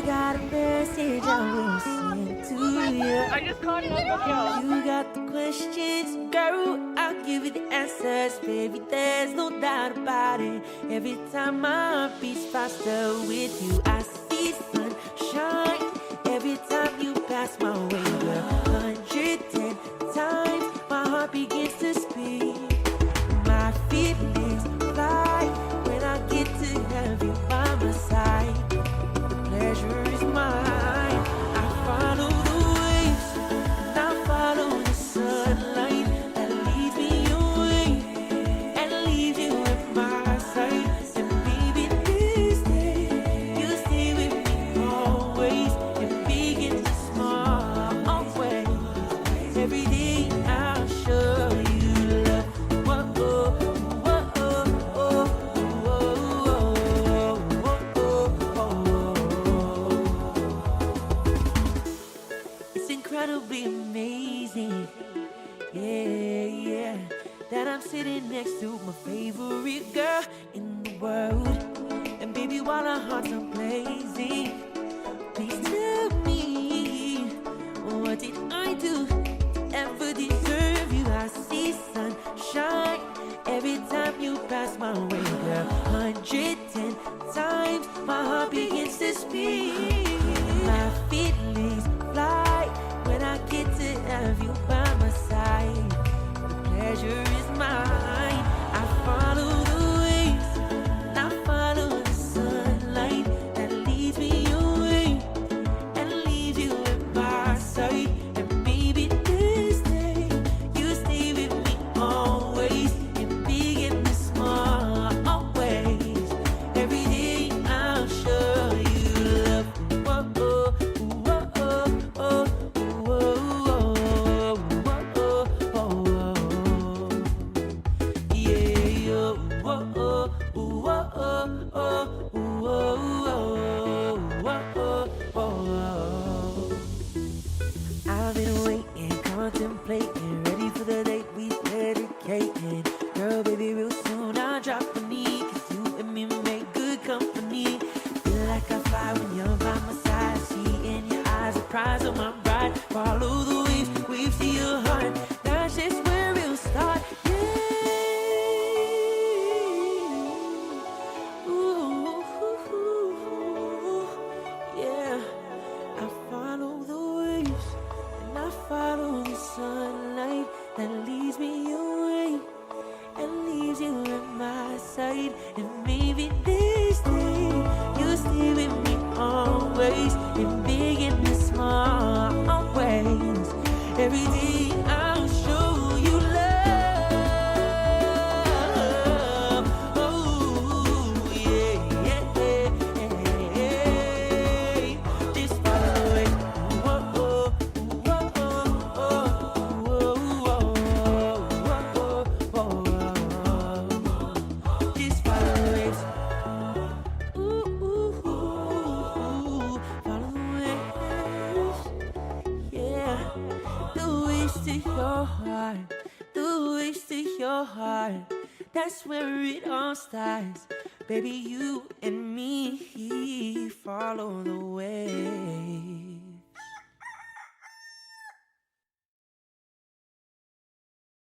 got a message I will send to you. I just caught it on video. You got the questions, girl, I'll give you the answers, baby, there's no doubt about it. Every time my heart beats faster with you, I see sunshine. Every time you pass my way, girl, 110 times my heart begins to speed. My feelings fly when I get to have you by my side. The pleasure is mine. I follow the waves and I follow the sunlight that leads me away and leaves you at my side. And baby, this day you stay with me always, in big and small ways. Every day I'll show you love. Whoa, whoa, whoa, whoa, whoa, whoa. It's incredibly amazing, yeah, yeah, that I'm sitting next to my favorite girl in the world. And baby, while our hearts are blazing, please tell me, what did I do to ever deserve you? I see sunshine every time you pass my way, girl. 110 times my heart begins to speed. My feelings fly when I get to have you by my side. The pleasure is mine. I follow the waves and I follow the sunlight that leads me away and leaves you at my side. And maybe this day you stay with me always, in big and small ways. Every day I'll show you love. Whoa, whoa, whoa, whoa, whoa, whoa, whoa, whoa. Yeah, yo, whoa, whoa, whoa, whoa, whoa, whoa. I've been waiting, contemplating, ready for the date we dedicating. Girl, baby, real soon I'll drop the knee, 'cause you and me make good company. Feel like I fly when you're by my side. See in your eyes a prize of my bride. Follow the waves, waves to your heart. That's just where we'll start. Yeah. Ooh, yeah. I follow the waves and I follow the sunlight that leads me away and leaves you at my side. And maybe this day you'll stay with me always, in big and small ways. Every day I'll show you love. Oh, yeah, yeah, yeah. Just follow the way. Whoa, whoa, whoa, whoa, whoa, whoa, whoa. Just follow the waves. Ooh, ooh, ooh, follow the waves. Yeah, the waves to your heart, the waves to your heart. That's where it all starts. Baby, you and me follow the way.